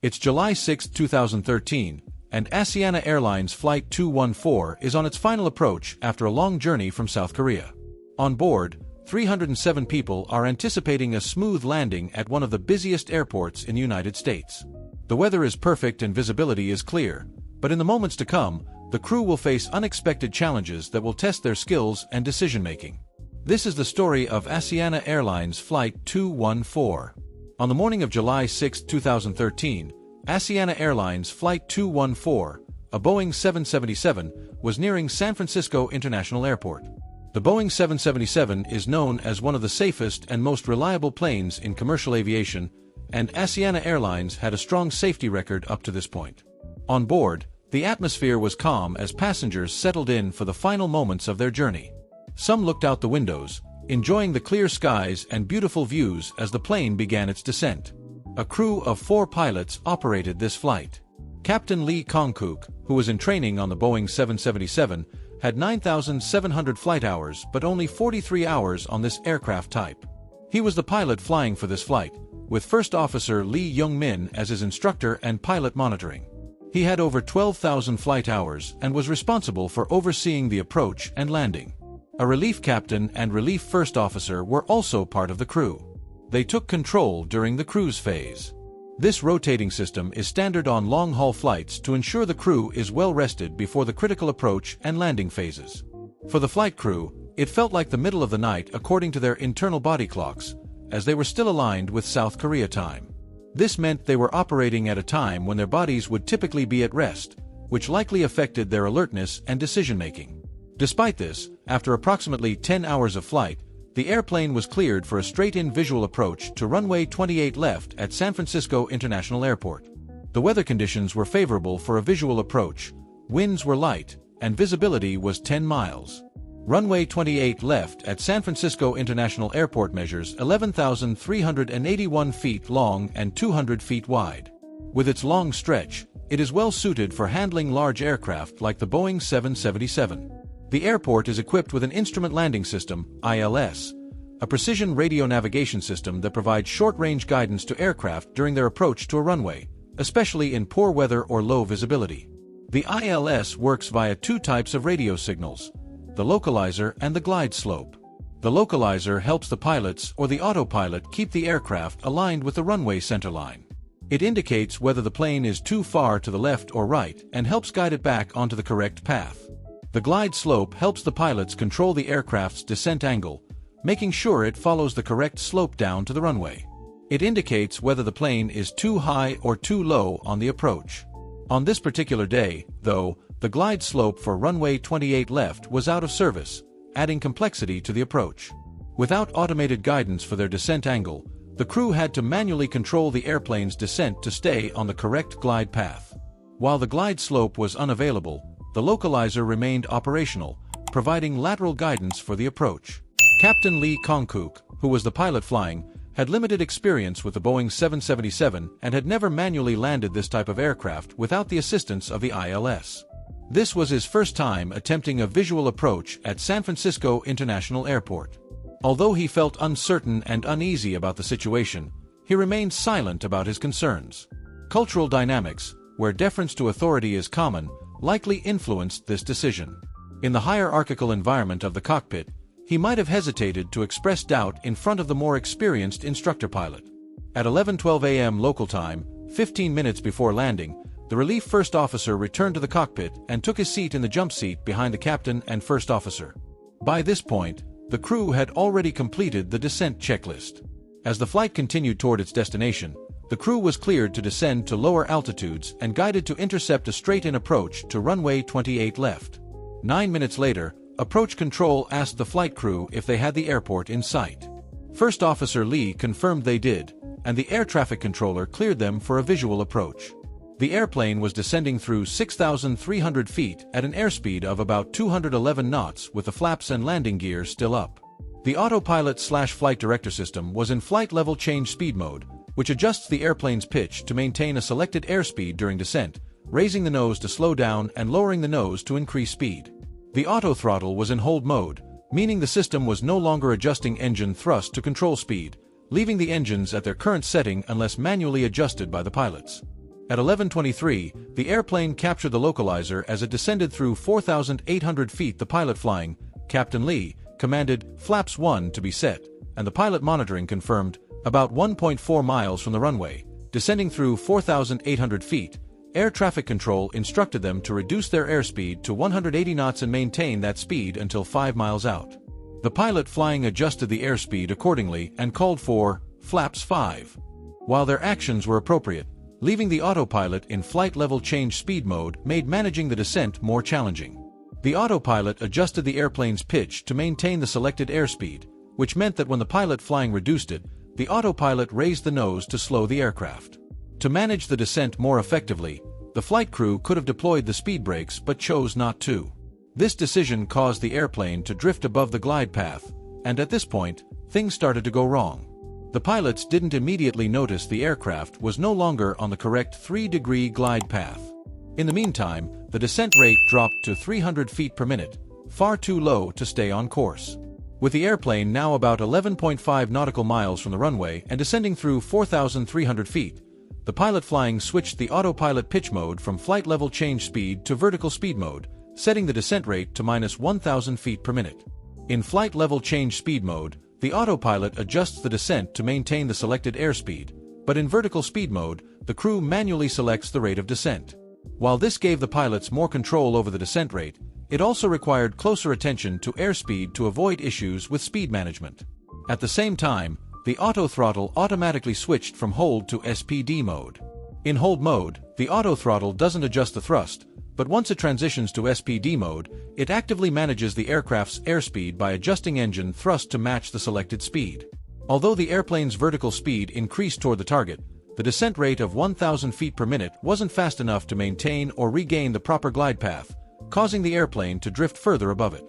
It's July 6, 2013, and Asiana Airlines Flight 214 is on its final approach after a long journey from South Korea. On board, 307 people are anticipating a smooth landing at one of the busiest airports in the United States. The weather is perfect and visibility is clear, but in the moments to come, the crew will face unexpected challenges that will test their skills and decision-making. This is the story of Asiana Airlines Flight 214. On the morning of July 6, 2013, Asiana Airlines Flight 214, a Boeing 777, was nearing San Francisco International Airport. The Boeing 777 is known as one of the safest and most reliable planes in commercial aviation, and Asiana Airlines had a strong safety record up to this point. On board, the atmosphere was calm as passengers settled in for the final moments of their journey. Some looked out the windows, enjoying the clear skies and beautiful views as the plane began its descent. A crew of 4 pilots operated this flight. Captain Lee Kong-kook, who was in training on the Boeing 777, had 9,700 flight hours but only 43 hours on this aircraft type. He was the pilot flying for this flight, with First Officer Lee Young-min as his instructor and pilot monitoring. He had over 12,000 flight hours and was responsible for overseeing the approach and landing. A relief captain and relief first officer were also part of the crew. They took control during the cruise phase. This rotating system is standard on long-haul flights to ensure the crew is well rested before the critical approach and landing phases. For the flight crew, it felt like the middle of the night according to their internal body clocks, as they were still aligned with South Korea time. This meant they were operating at a time when their bodies would typically be at rest, which likely affected their alertness and decision-making. Despite this, after approximately 10 hours of flight, the airplane was cleared for a straight-in visual approach to runway 28 left at San Francisco International Airport. The weather conditions were favorable for a visual approach, winds were light, and visibility was 10 miles. Runway 28 left at San Francisco International Airport measures 11,381 feet long and 200 feet wide. With its long stretch, it is well suited for handling large aircraft like the Boeing 777. The airport is equipped with an Instrument Landing System, ILS, a precision radio navigation system that provides short-range guidance to aircraft during their approach to a runway, especially in poor weather or low visibility. The ILS works via 2 types of radio signals, the localizer and the glide slope. The localizer helps the pilots or the autopilot keep the aircraft aligned with the runway centerline. It indicates whether the plane is too far to the left or right and helps guide it back onto the correct path. The glide slope helps the pilots control the aircraft's descent angle, making sure it follows the correct slope down to the runway. It indicates whether the plane is too high or too low on the approach. On this particular day, though, the glide slope for runway 28 left was out of service, adding complexity to the approach. Without automated guidance for their descent angle, the crew had to manually control the airplane's descent to stay on the correct glide path. While the glide slope was unavailable, the localizer remained operational, providing lateral guidance for the approach. Captain Lee Kong-kook, who was the pilot flying, had limited experience with the Boeing 777 and had never manually landed this type of aircraft without the assistance of the ILS. This was his first time attempting a visual approach at San Francisco International Airport. Although he felt uncertain and uneasy about the situation, he remained silent about his concerns. Cultural dynamics, where deference to authority is common, likely influenced this decision. In the hierarchical environment of the cockpit, he might have hesitated to express doubt in front of the more experienced instructor pilot. At 11:12 a.m. local time, 15 minutes before landing, the relief first officer returned to the cockpit and took his seat in the jump seat behind the captain and first officer. By this point, the crew had already completed the descent checklist. As the flight continued toward its destination, the crew was cleared to descend to lower altitudes and guided to intercept a straight-in approach to runway 28 left. 9 minutes later, approach control asked the flight crew if they had the airport in sight. First Officer Lee confirmed they did, and the air traffic controller cleared them for a visual approach. The airplane was descending through 6,300 feet at an airspeed of about 211 knots with the flaps and landing gear still up. The autopilot/flight director system was in flight level change speed mode, which adjusts the airplane's pitch to maintain a selected airspeed during descent, raising the nose to slow down and lowering the nose to increase speed. The auto throttle was in hold mode, meaning the system was no longer adjusting engine thrust to control speed, leaving the engines at their current setting unless manually adjusted by the pilots. At 11:23, the airplane captured the localizer as it descended through 4,800 feet. The pilot flying, Captain Lee, commanded "Flaps 1" to be set, and the pilot monitoring confirmed, about 1.4 miles from the runway, descending through 4,800 feet, air traffic control instructed them to reduce their airspeed to 180 knots and maintain that speed until 5 miles out. The pilot flying adjusted the airspeed accordingly and called for "Flaps 5." While their actions were appropriate, leaving the autopilot in flight level change speed mode made managing the descent more challenging. The autopilot adjusted the airplane's pitch to maintain the selected airspeed, which meant that when the pilot flying reduced it, the autopilot raised the nose to slow the aircraft. To manage the descent more effectively, the flight crew could have deployed the speed brakes but chose not to. This decision caused the airplane to drift above the glide path, and at this point, things started to go wrong. The pilots didn't immediately notice the aircraft was no longer on the correct 3-degree glide path. In the meantime, the descent rate dropped to 300 feet per minute, far too low to stay on course. With the airplane now about 11.5 nautical miles from the runway and descending through 4,300 feet, the pilot flying switched the autopilot pitch mode from flight level change speed to vertical speed mode, setting the descent rate to -1,000 feet per minute. In flight level change speed mode, the autopilot adjusts the descent to maintain the selected airspeed, but in vertical speed mode, the crew manually selects the rate of descent. While this gave the pilots more control over the descent rate, it also required closer attention to airspeed to avoid issues with speed management. At the same time, the auto throttle automatically switched from hold to SPD mode. In hold mode, the auto throttle doesn't adjust the thrust, but once it transitions to SPD mode, it actively manages the aircraft's airspeed by adjusting engine thrust to match the selected speed. Although the airplane's vertical speed increased toward the target, the descent rate of 1,000 feet per minute wasn't fast enough to maintain or regain the proper glide path, causing the airplane to drift further above it.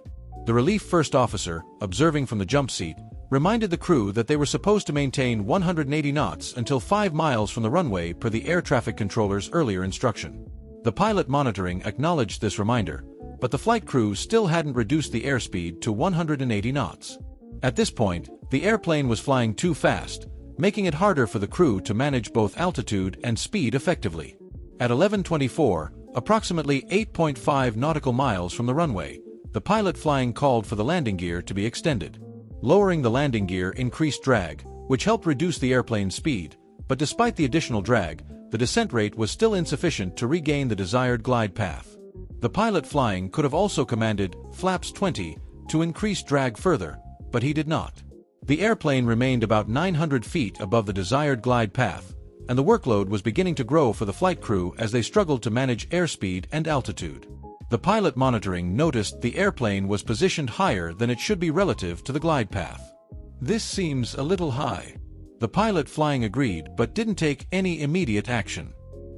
The relief first officer, observing from the jump seat, reminded the crew that they were supposed to maintain 180 knots until 5 miles from the runway per the air traffic controller's earlier instruction. The pilot monitoring acknowledged this reminder, but the flight crew still hadn't reduced the airspeed to 180 knots. At this point, the airplane was flying too fast, making it harder for the crew to manage both altitude and speed effectively. At 11:24, approximately 8.5 nautical miles from the runway, the pilot flying called for the landing gear to be extended. Lowering the landing gear increased drag, which helped reduce the airplane's speed, but despite the additional drag, the descent rate was still insufficient to regain the desired glide path. The pilot flying could have also commanded "Flaps 20" to increase drag further, but he did not. The airplane remained about 900 feet above the desired glide path, and the workload was beginning to grow for the flight crew as they struggled to manage airspeed and altitude. The pilot monitoring noticed the airplane was positioned higher than it should be relative to the glide path. "This seems a little high." The pilot flying agreed but didn't take any immediate action.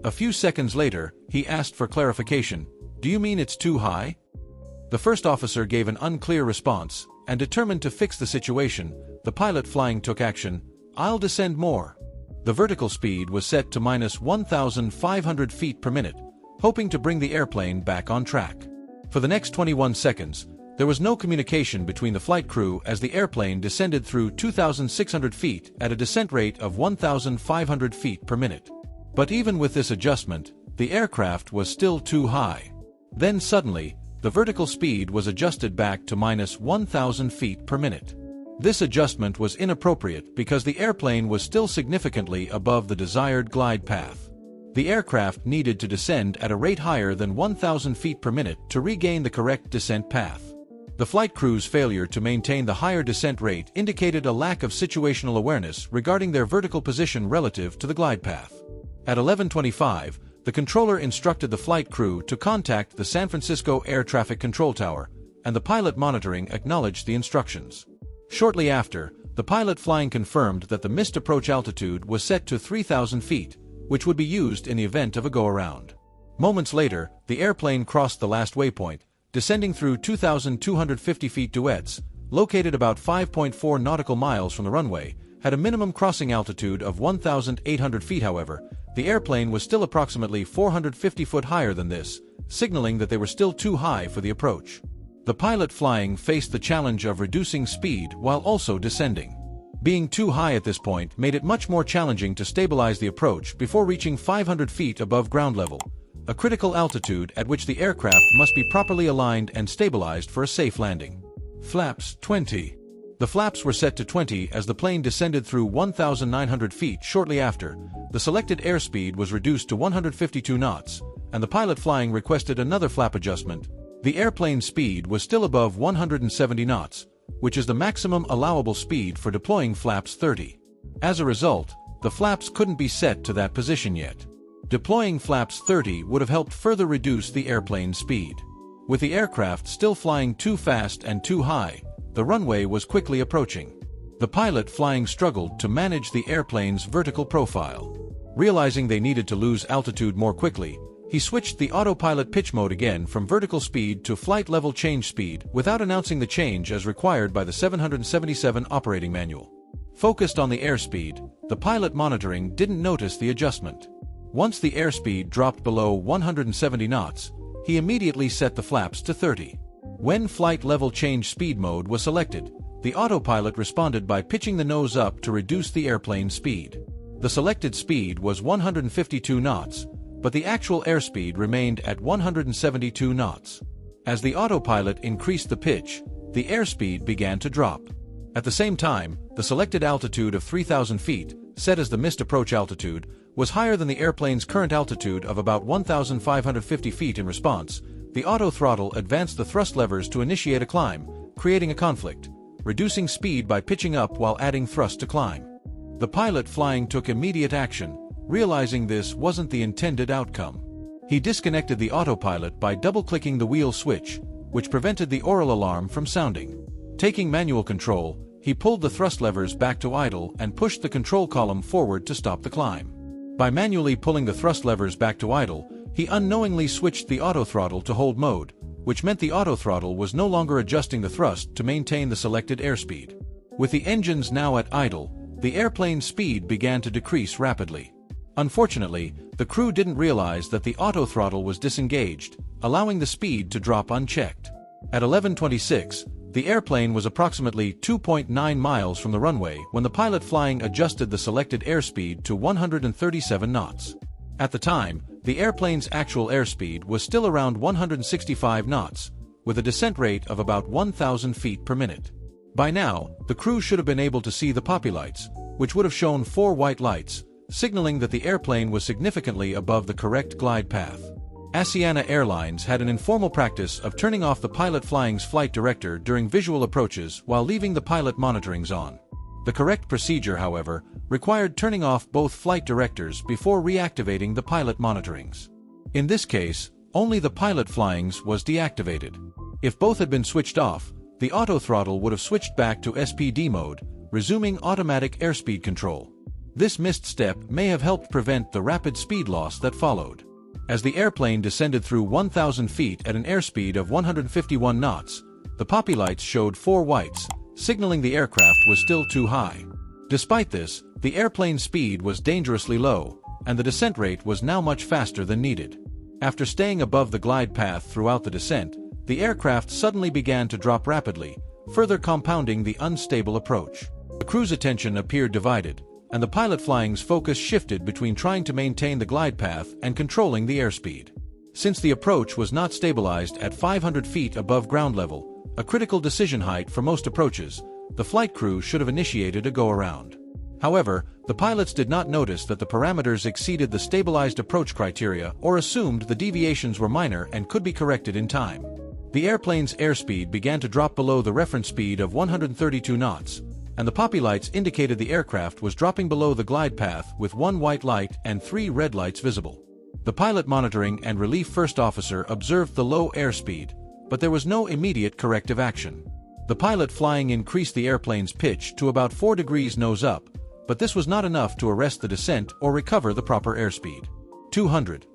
A few seconds later, he asked for clarification. "Do you mean it's too high?" The first officer gave an unclear response, and determined to fix the situation, the pilot flying took action. "I'll descend more." The vertical speed was set to -1,500 feet per minute, hoping to bring the airplane back on track. For the next 21 seconds, there was no communication between the flight crew as the airplane descended through 2,600 feet at a descent rate of 1,500 feet per minute. But even with this adjustment, the aircraft was still too high. Then suddenly, the vertical speed was adjusted back to -1,000 feet per minute. This adjustment was inappropriate because the airplane was still significantly above the desired glide path. The aircraft needed to descend at a rate higher than 1,000 feet per minute to regain the correct descent path. The flight crew's failure to maintain the higher descent rate indicated a lack of situational awareness regarding their vertical position relative to the glide path. At 11:25, the controller instructed the flight crew to contact the San Francisco Air Traffic Control Tower, and the pilot monitoring acknowledged the instructions. Shortly after, the pilot flying confirmed that the missed approach altitude was set to 3,000 feet, which would be used in the event of a go-around. Moments later, the airplane crossed the last waypoint, descending through 2,250 feet duets, located about 5.4 nautical miles from the runway, had a minimum crossing altitude of 1,800 feet. However, the airplane was still approximately 450 foot higher than this, signaling that they were still too high for the approach. The pilot flying faced the challenge of reducing speed while also descending. Being too high at this point made it much more challenging to stabilize the approach before reaching 500 feet above ground level, a critical altitude at which the aircraft must be properly aligned and stabilized for a safe landing. Flaps 20. The flaps were set to 20 as the plane descended through 1,900 feet. Shortly after, the selected airspeed was reduced to 152 knots, and the pilot flying requested another flap adjustment. The airplane's speed was still above 170 knots, which is the maximum allowable speed for deploying flaps 30. As a result, the flaps couldn't be set to that position yet. Deploying flaps 30 would have helped further reduce the airplane's speed. With the aircraft still flying too fast and too high, the runway was quickly approaching. The pilot flying struggled to manage the airplane's vertical profile. Realizing they needed to lose altitude more quickly, he switched the autopilot pitch mode again from vertical speed to flight level change speed without announcing the change as required by the 777 operating manual. Focused on the airspeed, the pilot monitoring didn't notice the adjustment. Once the airspeed dropped below 170 knots, he immediately set the flaps to 30. When flight level change speed mode was selected, the autopilot responded by pitching the nose up to reduce the airplane's speed. The selected speed was 152 knots, but the actual airspeed remained at 172 knots. As the autopilot increased the pitch, the airspeed began to drop. At the same time, the selected altitude of 3,000 feet, set as the missed approach altitude, was higher than the airplane's current altitude of about 1,550 feet. In response, the auto throttle advanced the thrust levers to initiate a climb, creating a conflict, reducing speed by pitching up while adding thrust to climb. The pilot flying took immediate action, realizing this wasn't the intended outcome. He disconnected the autopilot by double-clicking the wheel switch, which prevented the oral alarm from sounding. Taking manual control, he pulled the thrust levers back to idle and pushed the control column forward to stop the climb. By manually pulling the thrust levers back to idle, he unknowingly switched the autothrottle to hold mode, which meant the autothrottle was no longer adjusting the thrust to maintain the selected airspeed. With the engines now at idle, the airplane's speed began to decrease rapidly. Unfortunately, the crew didn't realize that the autothrottle was disengaged, allowing the speed to drop unchecked. At 11:26, the airplane was approximately 2.9 miles from the runway when the pilot flying adjusted the selected airspeed to 137 knots. At the time, the airplane's actual airspeed was still around 165 knots, with a descent rate of about 1,000 feet per minute. By now, the crew should have been able to see the poppy lights, which would have shown 4 white lights, signaling that the airplane was significantly above the correct glide path. Asiana Airlines had an informal practice of turning off the pilot flying's flight director during visual approaches while leaving the pilot monitorings on. The correct procedure, however, required turning off both flight directors before reactivating the pilot monitorings. In this case, only the pilot flying's was deactivated. If both had been switched off, the autothrottle would have switched back to SPD mode, resuming automatic airspeed control. This missed step may have helped prevent the rapid speed loss that followed. As the airplane descended through 1,000 feet at an airspeed of 151 knots, the poppy lights showed 4 whites, signaling the aircraft was still too high. Despite this, the airplane's speed was dangerously low, and the descent rate was now much faster than needed. After staying above the glide path throughout the descent, the aircraft suddenly began to drop rapidly, further compounding the unstable approach. The crew's attention appeared divided, and the pilot flying's focus shifted between trying to maintain the glide path and controlling the airspeed. Since the approach was not stabilized at 500 feet above ground level, a critical decision height for most approaches, the flight crew should have initiated a go-around. However, the pilots did not notice that the parameters exceeded the stabilized approach criteria or assumed the deviations were minor and could be corrected in time. The airplane's airspeed began to drop below the reference speed of 132 knots, and the poppy lights indicated the aircraft was dropping below the glide path with 1 white light and 3 red lights visible. The pilot monitoring and relief first officer observed the low airspeed, but there was no immediate corrective action. The pilot flying increased the airplane's pitch to about 4 degrees nose up, but this was not enough to arrest the descent or recover the proper airspeed. 200.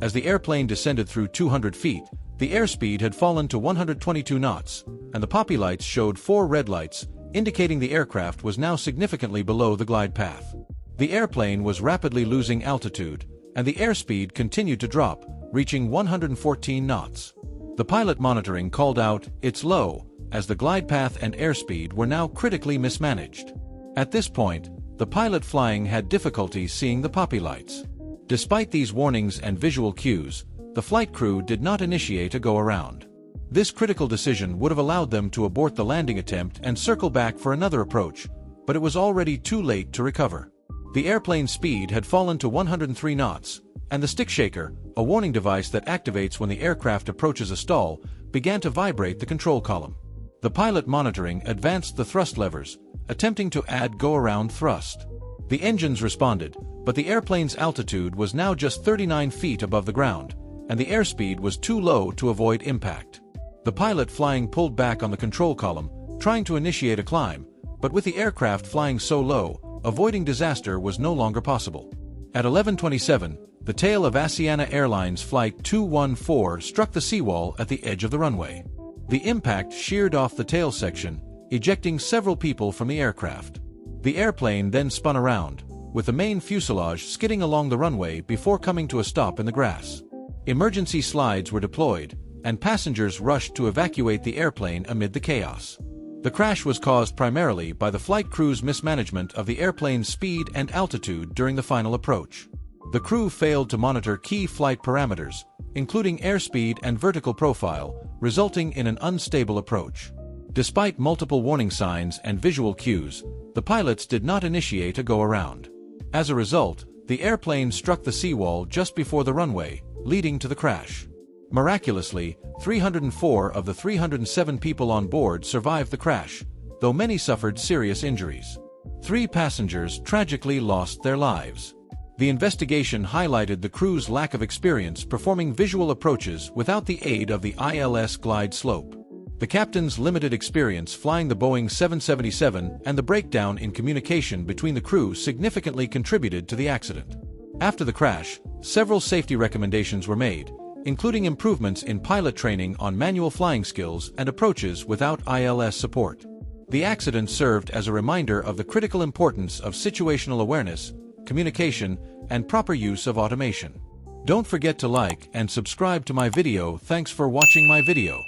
As the airplane descended through 200 feet, the airspeed had fallen to 122 knots, and the poppy lights showed 4 red lights, indicating the aircraft was now significantly below the glide path. The airplane was rapidly losing altitude, and the airspeed continued to drop, reaching 114 knots. The pilot monitoring called out, "It's low," as the glide path and airspeed were now critically mismanaged. At this point, the pilot flying had difficulty seeing the poppy lights. Despite these warnings and visual cues, the flight crew did not initiate a go-around. This critical decision would have allowed them to abort the landing attempt and circle back for another approach, but it was already too late to recover. The airplane's speed had fallen to 103 knots, and the stick shaker, a warning device that activates when the aircraft approaches a stall, began to vibrate the control column. The pilot monitoring advanced the thrust levers, attempting to add go-around thrust. The engines responded, but the airplane's altitude was now just 39 feet above the ground, and the airspeed was too low to avoid impact. The pilot flying pulled back on the control column, trying to initiate a climb, but with the aircraft flying so low, avoiding disaster was no longer possible. At 11:27, the tail of Asiana Airlines Flight 214 struck the seawall at the edge of the runway. The impact sheared off the tail section, ejecting several people from the aircraft. The airplane then spun around, with the main fuselage skidding along the runway before coming to a stop in the grass. Emergency slides were deployed, and passengers rushed to evacuate the airplane amid the chaos. The crash was caused primarily by the flight crew's mismanagement of the airplane's speed and altitude during the final approach. The crew failed to monitor key flight parameters, including airspeed and vertical profile, resulting in an unstable approach. Despite multiple warning signs and visual cues, the pilots did not initiate a go-around. As a result, the airplane struck the seawall just before the runway, leading to the crash. Miraculously, 304 of the 307 people on board survived the crash, though many suffered serious injuries. 3 passengers tragically lost their lives. The investigation highlighted the crew's lack of experience performing visual approaches without the aid of the ILS glide slope. The captain's limited experience flying the Boeing 777 and the breakdown in communication between the crew significantly contributed to the accident. After the crash, several safety recommendations were made, including improvements in pilot training on manual flying skills and approaches without ILS support. The accident served as a reminder of the critical importance of situational awareness, communication, and proper use of automation. Don't forget to like and subscribe to my video. Thanks for watching my video.